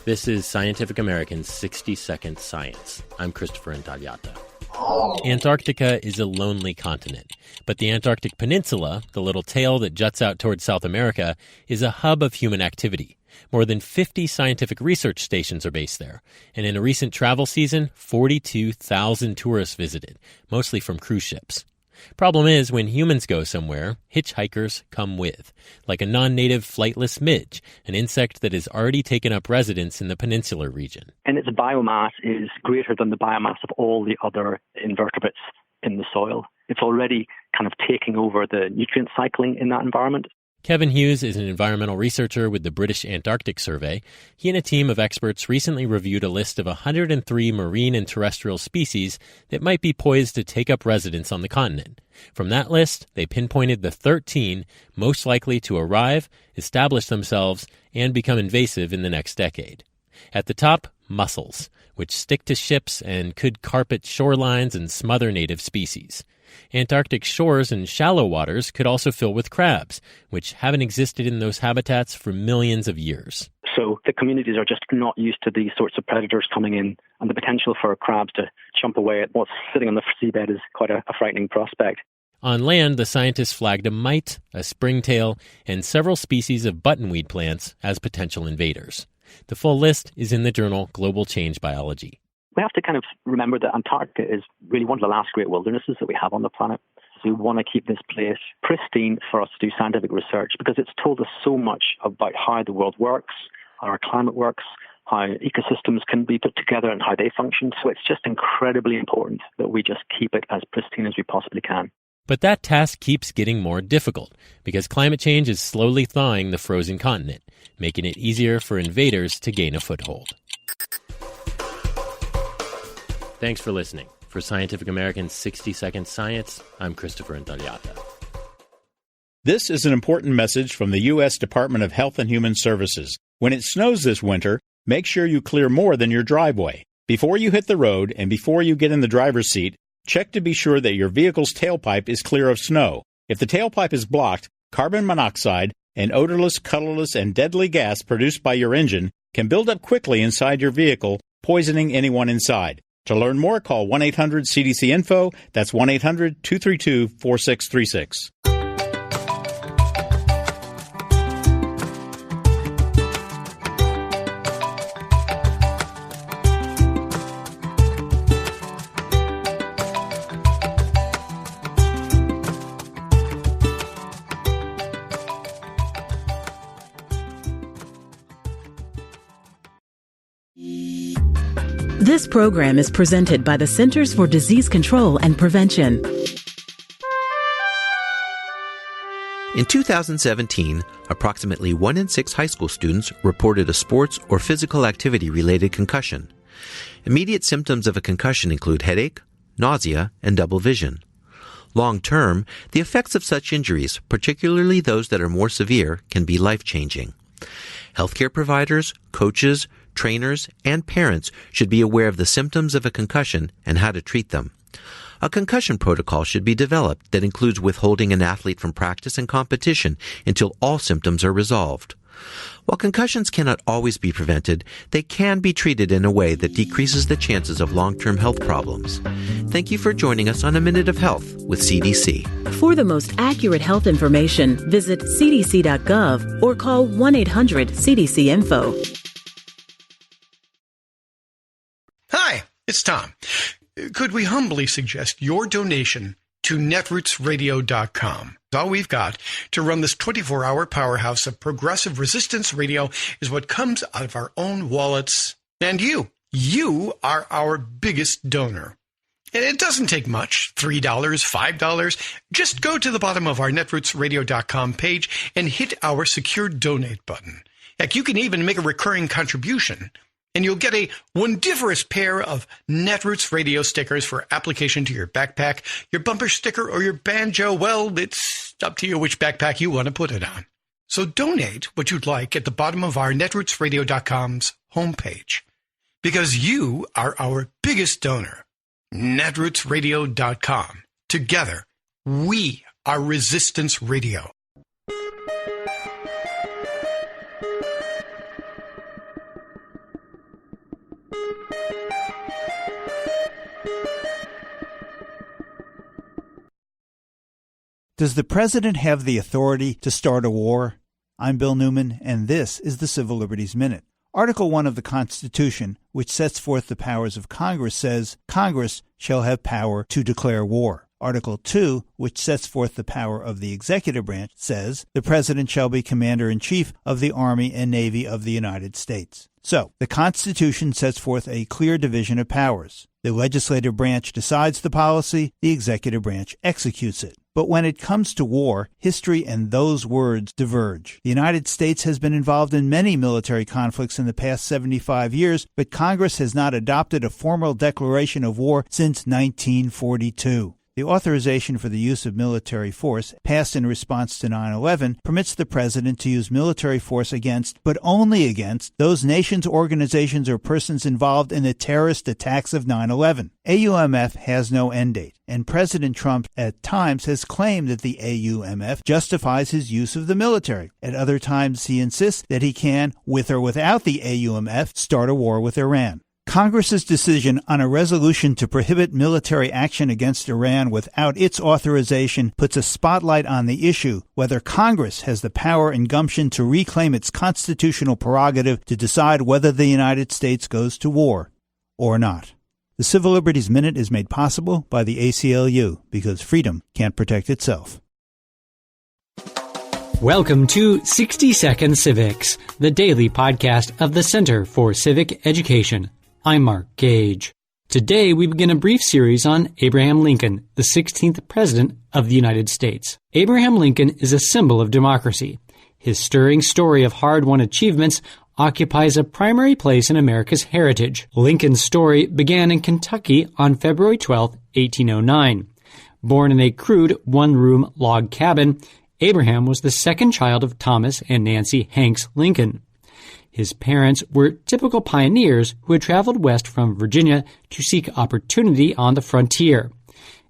This is Scientific American's 60-Second Science. I'm Christopher Intagliata. Antarctica is a lonely continent, but the Antarctic Peninsula, the little tail that juts out towards South America, is a hub of human activity. More than 50 scientific research stations are based there, and in a recent travel season, 42,000 tourists visited, mostly from cruise ships. Problem is, when humans go somewhere, hitchhikers come with, like a non-native flightless midge, an insect that has already taken up residence in the peninsular region. And its biomass is greater than the biomass of all the other invertebrates in the soil. It's already kind of taking over the nutrient cycling in that environment. Kevin Hughes is an environmental researcher with the British Antarctic Survey. He and a team of experts recently reviewed a list of 103 marine and terrestrial species that might be poised to take up residence on the continent. From that list, they pinpointed the 13 most likely to arrive, establish themselves, and become invasive in the next decade. At the top, mussels, which stick to ships and could carpet shorelines and smother native species. Antarctic shores and shallow waters could also fill with crabs, which haven't existed in those habitats for millions of years. So the communities are just not used to these sorts of predators coming in, and the potential for crabs to jump away at what's sitting on the seabed is quite a frightening prospect. On land, the scientists flagged a mite, a springtail, and several species of buttonweed plants as potential invaders. The full list is in the journal Global Change Biology. We have to kind of remember that Antarctica is really one of the last great wildernesses that we have on the planet. So we want to keep this place pristine for us to do scientific research because it's told us so much about how the world works, how our climate works, how ecosystems can be put together and how they function. So it's just incredibly important that we just keep it as pristine as we possibly can. But that task keeps getting more difficult because climate change is slowly thawing the frozen continent, making it easier for invaders to gain a foothold. Thanks for listening. For Scientific American's 60-Second Science, I'm Christopher Intagliata. This is an important message from the U.S. Department of Health and Human Services. When it snows this winter, make sure you clear more than your driveway. Before you hit the road and before you get in the driver's seat, check to be sure that your vehicle's tailpipe is clear of snow. If the tailpipe is blocked, carbon monoxide, an odorless, colorless, and deadly gas produced by your engine can build up quickly inside your vehicle, poisoning anyone inside. To learn more, call 1-800-CDC-INFO. That's 1-800-232-4636. This program is presented by the Centers for Disease Control and Prevention. In 2017, approximately 1 in 6 high school students reported a sports or physical activity-related concussion. Immediate symptoms of a concussion include headache, nausea, and double vision. Long-term, the effects of such injuries, particularly those that are more severe, can be life-changing. Healthcare providers, coaches, trainers, and parents should be aware of the symptoms of a concussion and how to treat them. A concussion protocol should be developed that includes withholding an athlete from practice and competition until all symptoms are resolved. While concussions cannot always be prevented, they can be treated in a way that decreases the chances of long-term health problems. Thank you for joining us on A Minute of Health with CDC. For the most accurate health information, visit cdc.gov or call 1-800-CDC-INFO. Hi, it's Tom. Could we humbly suggest your donation to netrootsradio.com? All we've got to run this 24-hour powerhouse of progressive resistance radio is what comes out of our own wallets. And you are our biggest donor. And it doesn't take much, $3, $5. Just go to the bottom of our netrootsradio.com page and hit our secure donate button. Heck, you can even make a recurring contribution. And you'll get a wondiferous pair of Netroots radio stickers for application to your backpack, your bumper sticker, or your banjo. Well, it's up to you which backpack you want to put it on. So donate what you'd like at the bottom of our netrootsradio.com's homepage. Because you are our biggest donor. Netrootsradio.com. Together, we are Resistance Radio. Does the president have the authority to start a war? I'm Bill Newman, and this is the Civil Liberties Minute. Article 1 of the Constitution, which sets forth the powers of Congress, says Congress shall have power to declare war. Article 2, which sets forth the power of the executive branch, says the President shall be Commander-in-Chief of the Army and Navy of the United States. So, the Constitution sets forth a clear division of powers. The legislative branch decides the policy, the executive branch executes it. But when it comes to war, history and those words diverge. The United States has been involved in many military conflicts in the past 75 years, but Congress has not adopted a formal declaration of war since 1942. The authorization for the use of military force, passed in response to 9/11, permits the President to use military force against, but only against, those nations, organizations, or persons involved in the terrorist attacks of 9/11. AUMF has no end date, and President Trump at times has claimed that the AUMF justifies his use of the military. At other times he insists that he can, with or without the AUMF, start a war with Iran. Congress's decision on a resolution to prohibit military action against Iran without its authorization puts a spotlight on the issue whether Congress has the power and gumption to reclaim its constitutional prerogative to decide whether the United States goes to war or not. The Civil Liberties Minute is made possible by the ACLU because freedom can't protect itself. Welcome to 60 Second Civics, the daily podcast of the Center for Civic Education. I'm Mark Gage. Today we begin a brief series on Abraham Lincoln, the 16th President of the United States. Abraham Lincoln is a symbol of democracy. His stirring story of hard-won achievements occupies a primary place in America's heritage. Lincoln's story began in Kentucky on February 12, 1809. Born in a crude one-room log cabin, Abraham was the second child of Thomas and Nancy Hanks Lincoln. His parents were typical pioneers who had traveled west from Virginia to seek opportunity on the frontier.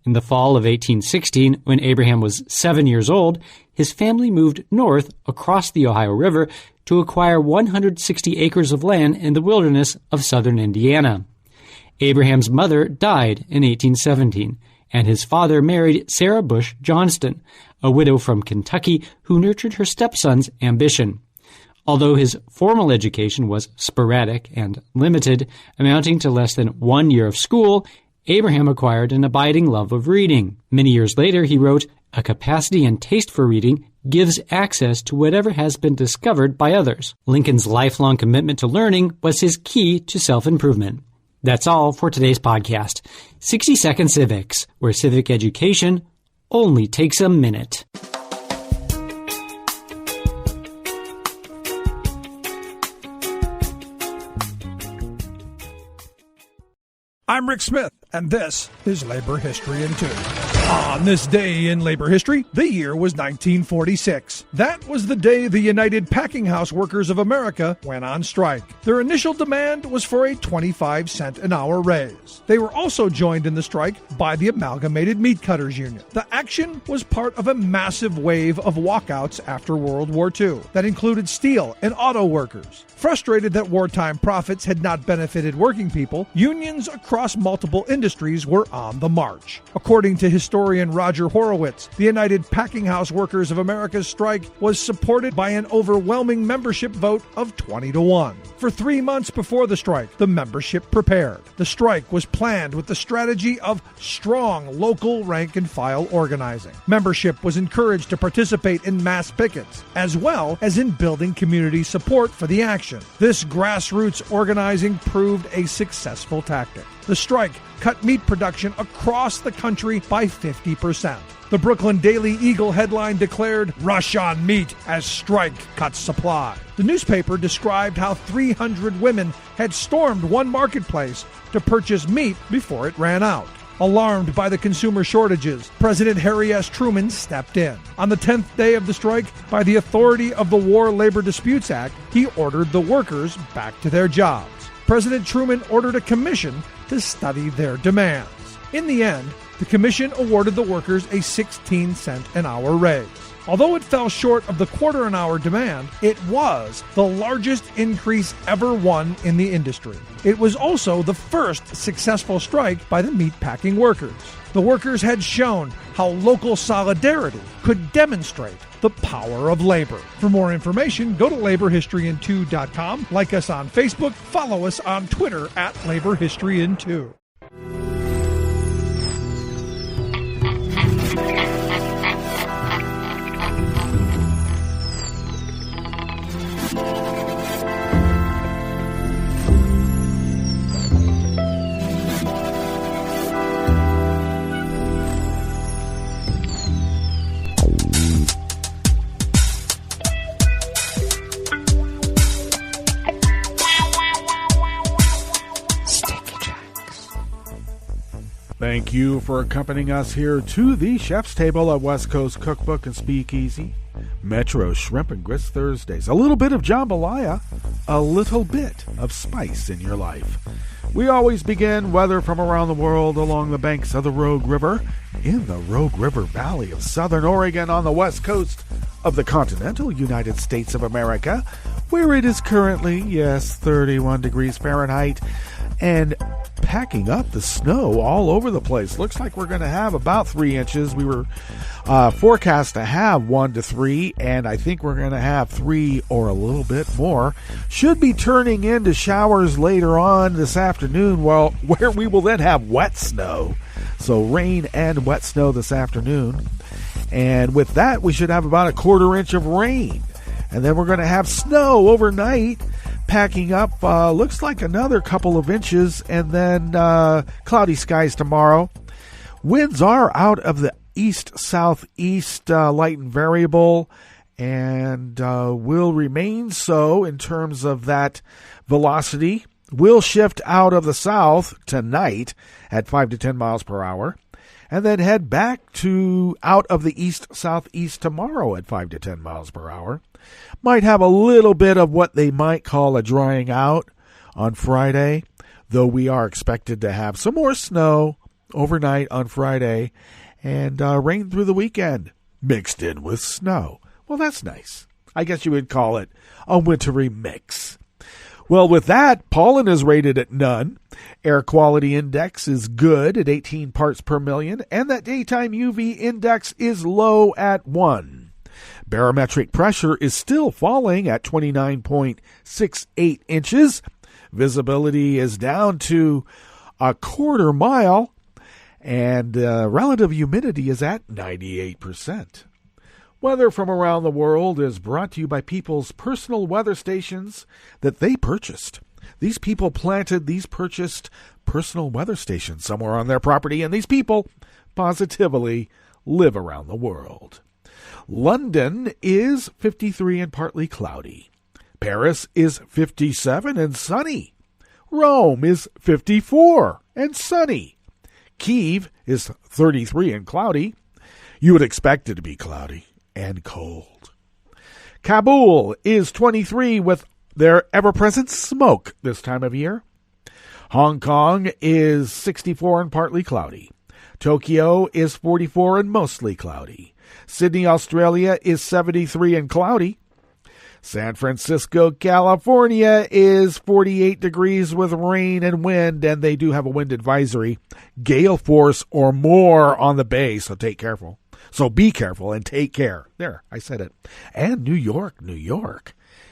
In the fall of 1816, when Abraham was 7 years old, his family moved north across the Ohio River to acquire 160 acres of land in the wilderness of southern Indiana. Abraham's mother died in 1817, and his father married Sarah Bush Johnston, a widow from Kentucky who nurtured her stepson's ambition. Although his formal education was sporadic and limited, amounting to less than 1 year of school, Abraham acquired an abiding love of reading. Many years later, he wrote, "A capacity and taste for reading gives access to whatever has been discovered by others." Lincoln's lifelong commitment to learning was his key to self-improvement. That's all for today's podcast. 60 Second Civics, where civic education only takes a minute. I'm Rick Smith, and this is Labor History in 2. On this day in labor history, the year was 1946. That was the day the United Packing House Workers of America went on strike. Their initial demand was for a 25-cent an hour raise. They were also joined in the strike by the Amalgamated Meat Cutters Union. The action was part of a massive wave of walkouts after World War II that included steel and auto workers. Frustrated that wartime profits had not benefited working people, unions across multiple industries were on the march. According to historian Roger Horowitz, the United Packing House Workers of America's strike was supported by an overwhelming membership vote of 20-1. For 3 months before the strike, the membership prepared. The strike was planned with the strategy of strong local rank-and-file organizing. Membership was encouraged to participate in mass pickets, as well as in building community support for the action. This grassroots organizing proved a successful tactic. The strike cut meat production across the country by 50%. The Brooklyn Daily Eagle headline declared, "Rush on meat as strike cuts supply." The newspaper described how 300 women had stormed one marketplace to purchase meat before it ran out. Alarmed by the consumer shortages, President Harry S. Truman stepped in. On the 10th day of the strike, by the authority of the War Labor Disputes Act, he ordered the workers back to their jobs. President Truman ordered a commission to study their demands. In the end, the commission awarded the workers a 16-cent an hour raise. Although it fell short of the quarter-an-hour demand, it was the largest increase ever won in the industry. It was also the first successful strike by the meatpacking workers. The workers had shown how local solidarity could demonstrate the power of labor. For more information, go to laborhistoryin2.com, like us on Facebook, follow us on Twitter at laborhistoryin2. Thank you for accompanying us here to the Chef's Table at West Coast Cookbook and Speakeasy. Metro Shrimp and Grits Thursdays. A little bit of jambalaya, a little bit of spice in your life. We always begin weather from around the world along the banks of the Rogue River, in the Rogue River Valley of Southern Oregon on the west coast of the continental United States of America, where it is currently, 31 degrees Fahrenheit, and packing up the snow all over the place. Looks like we're going to have about 3 inches. We were forecast to have 1 to 3, and I think we're going to have 3 or a little bit more. Should be turning into showers later on this afternoon, where we will then have wet snow. So rain and wet snow this afternoon. And with that, we should have about a 1/4 inch of rain. And then we're going to have snow overnight, packing up, looks like another couple of inches, and then cloudy skies tomorrow. Winds are out of the east-southeast, light and variable, and will remain so in terms of that velocity. Will shift out of the south tonight at 5 to 10 miles per hour, and then head back to out of the east-southeast tomorrow at 5 to 10 miles per hour. Might have a little bit of what they might call a drying out on Friday, though we are expected to have some more snow overnight on Friday and rain through the weekend mixed in with snow. Well, that's nice. I guess you would call it a wintry mix. Well, with that, pollen is rated at none. Air quality index is good at 18 parts per million, and that daytime UV index is low at 1. Barometric pressure is still falling at 29.68 inches. Visibility is down to a 1/4 mile, and relative humidity is at 98%. Weather from around the world is brought to you by people's personal weather stations that they purchased. These people purchased personal weather stations somewhere on their property, and these people positively live around the world. London is 53 and partly cloudy. Paris is 57 and sunny. Rome is 54 and sunny. Kyiv is 33 and cloudy. You would expect it to be cloudy and cold. Kabul is 23 with their ever-present smoke this time of year. Hong Kong is 64 and partly cloudy. Tokyo is 44 and mostly cloudy. Sydney, Australia is 73 and cloudy. San Francisco, California is 48 degrees with rain and wind, and they do have a wind advisory, gale force or more on the bay, so take careful. So be careful and take care. There, I said it. And New York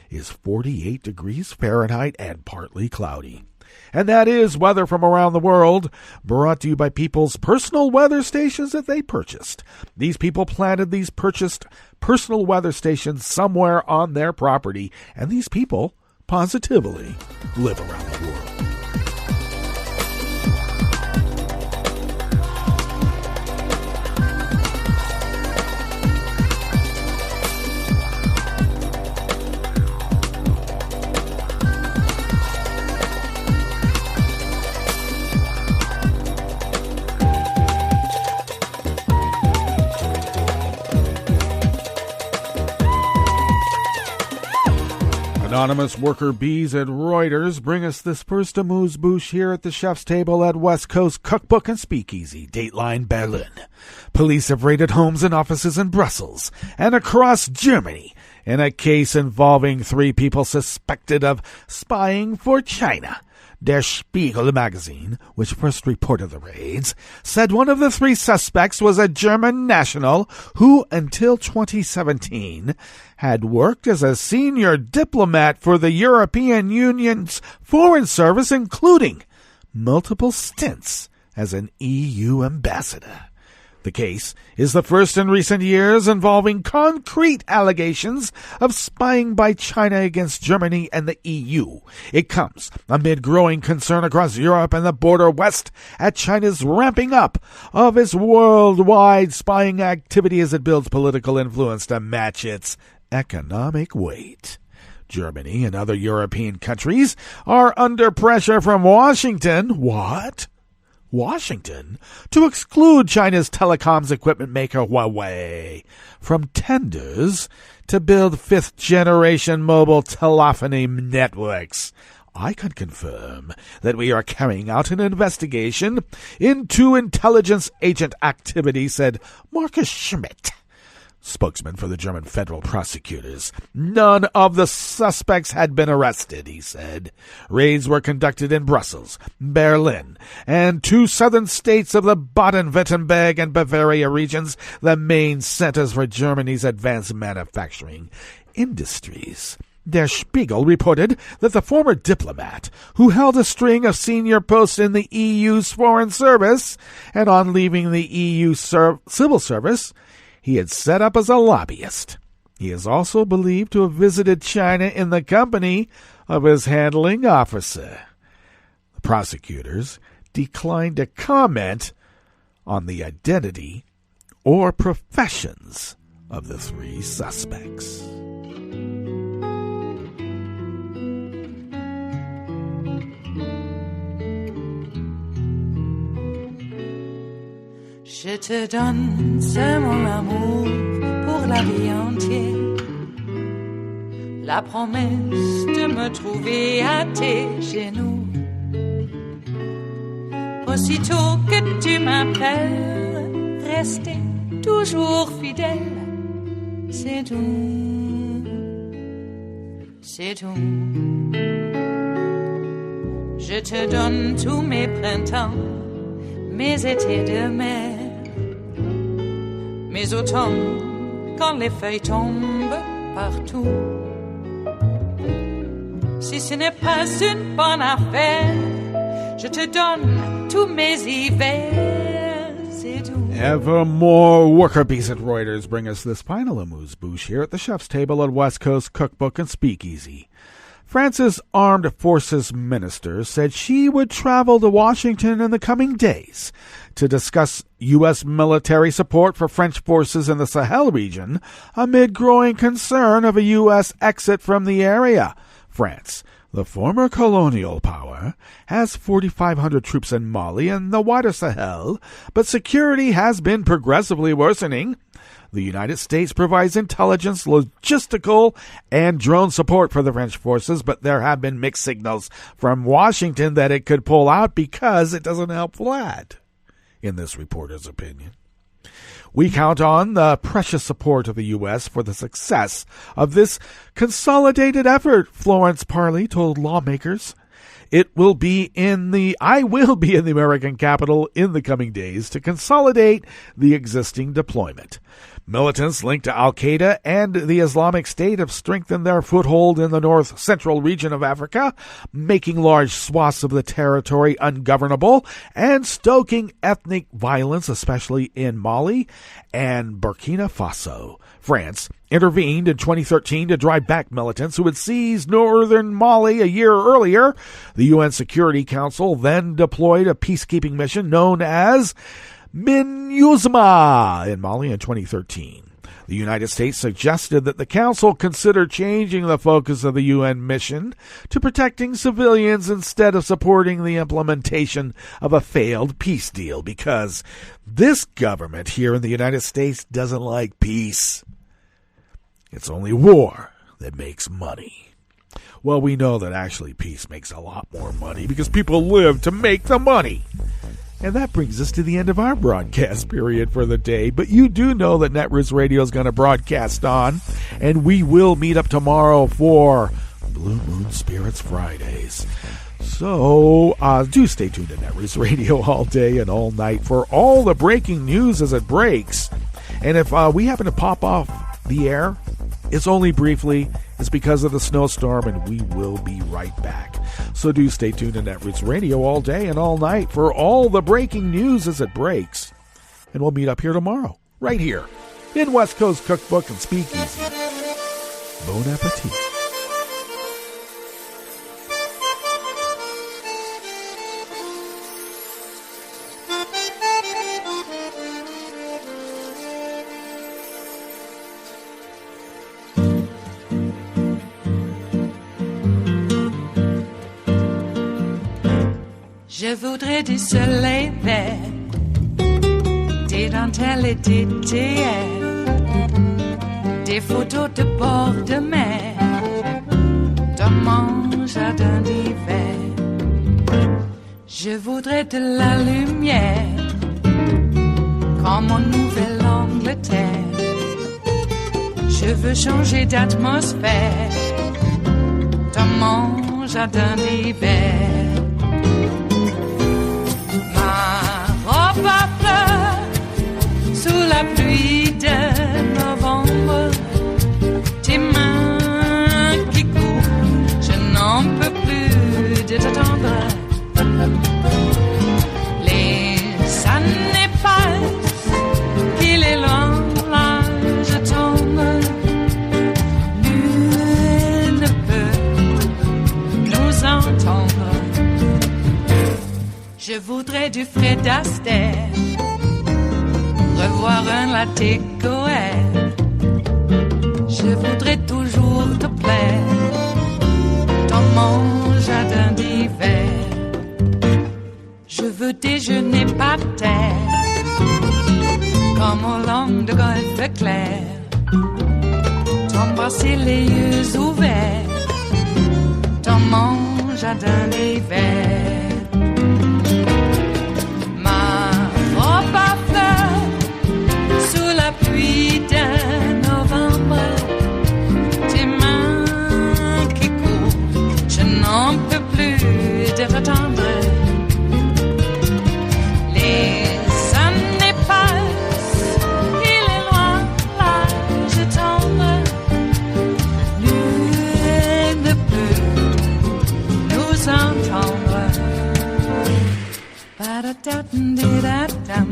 is 48 degrees Fahrenheit and partly cloudy. And that is weather from around the world, brought to you by people's personal weather stations that they purchased. These people planted these purchased personal weather stations somewhere on their property, and these people positively live around the world. Anonymous worker bees at Reuters bring us this first amuse-bouche here at the Chef's Table at West Coast Cookbook and Speakeasy, Dateline Berlin. Police have raided homes and offices in Brussels and across Germany in a case involving 3 people suspected of spying for China. Der Spiegel magazine, which first reported the raids, said one of the 3 suspects was a German national who, until 2017, had worked as a senior diplomat for the European Union's Foreign Service, including multiple stints as an EU ambassador. The case is the first in recent years involving concrete allegations of spying by China against Germany and the EU. It comes amid growing concern across Europe and the border west at China's ramping up of its worldwide spying activity as it builds political influence to match its economic weight. Germany and other European countries are under pressure from Washington. What? Washington to exclude China's telecoms equipment maker Huawei from tenders to build fifth-generation mobile telephony networks. I can confirm that we are carrying out an investigation into intelligence agent activity, said Markus Schmidt, spokesman for the German federal prosecutors. None of the suspects had been arrested, he said. Raids were conducted in Brussels, Berlin, and 2 southern states of the Baden-Württemberg and Bavaria regions, the main centers for Germany's advanced manufacturing industries. Der Spiegel reported that the former diplomat, who held a string of senior posts in the EU's foreign service, and on leaving the EU civil service, he had set up as a lobbyist. He is also believed to have visited China in the company of his handling officer. The prosecutors declined to comment on the identity or professions of the 3 suspects. Je te donne ce mon amour pour la vie entière, la promesse de me trouver à tes genoux. Aussitôt que tu m'appelles, rester toujours fidèle, c'est tout, c'est tout. Je te donne tous mes printemps, mes étés de mer, mes automnes quand les feuilles tombent partout. Si ce n'est pas une bonne affaire, je te donne tous mes hivers, c'est tout. Ever more worker bees at Reuters bring us this final amuse-bouche here at the chef's table at West Coast Cookbook and Speakeasy. France's Armed Forces Minister said she would travel to Washington in the coming days to discuss U.S. military support for French forces in the Sahel region amid growing concern of a U.S. exit from the area. France, the former colonial power, has 4,500 troops in Mali and the wider Sahel, but security has been progressively worsening. The United States provides intelligence, logistical, and drone support for the French forces, but there have been mixed signals from Washington that it could pull out because it doesn't help Vlad, in this reporter's opinion. We count on the precious support of the U.S. for the success of this consolidated effort, Florence Parley told lawmakers. I will be in the American capital in the coming days to consolidate the existing deployment. Militants linked to al-Qaeda and the Islamic State have strengthened their foothold in the north-central region of Africa, making large swaths of the territory ungovernable and stoking ethnic violence, especially in Mali and Burkina Faso. France intervened in 2013 to drive back militants who had seized northern Mali a year earlier. The UN Security Council then deployed a peacekeeping mission known as MINUSMA in Mali in 2013. The United States suggested that the Council consider changing the focus of the UN mission to protecting civilians instead of supporting the implementation of a failed peace deal, because this government here in the United States doesn't like peace. It's only war that makes money. Well, we know that actually peace makes a lot more money because people live to make the money. And that brings us to the end of our broadcast period for the day. But you do know that Netroots Radio is going to broadcast on, and we will meet up tomorrow for Blue Moon Spirits Fridays. So do stay tuned to Netroots Radio all day and all night for all the breaking news as it breaks. And if we happen to pop off the air, it's only briefly. It's because of the snowstorm, and we will be right back. So do stay tuned to Netroots Radio all day and all night for all the breaking news as it breaks. And we'll meet up here tomorrow, right here, in West Coast Cookbook and Speakeasy. Bon appetit. Je voudrais du soleil vert, des dentelles et des théières, des photos de bord de mer, dans mon jardin d'hiver. Je voudrais de la lumière, comme en Nouvelle-Angleterre. Je veux changer d'atmosphère, dans mon jardin d'hiver. Ma fleur sous la pluie de novembre, tes mains qui courent, je n'en peux plus de t'attendre. Les années passent, qu'il est loin, là je tombe. Nul ne peut nous entendre. Je voudrais du Fred Astaire, revoir un latte Goël. Je voudrais toujours te plaire, dans mon jardin d'hiver. Je veux déjeuner par terre, comme au long de golfe clair, t'embrasser les yeux ouverts, dans mon jardin d'hiver. Sous la pluie de novembre, tes mains qui courent, je n'en peux plus de t'attendre. Les années passent, il est loin, là je tombe. Nul ne peut nous entendre. Ba-da-da-dum-di-da-dum.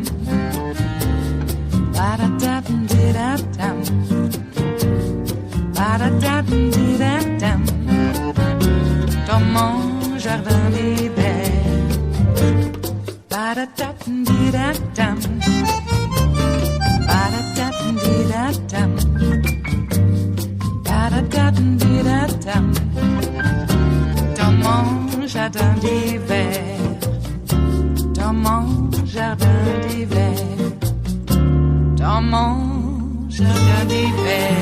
Ba-da-da-dum-di-da-dum. Ba-da-da-dum-di-da-dum. Dans mon jardin d'hiver. Ba-da-da-dum-di-da-dum. Ba-da-da-dum-di-da-dum. Ba-da-da-dum-di-da-dum. Dans mon jardin d'hiver. Dans mon jardin d'hiver. Dans mon jardin d'hiver.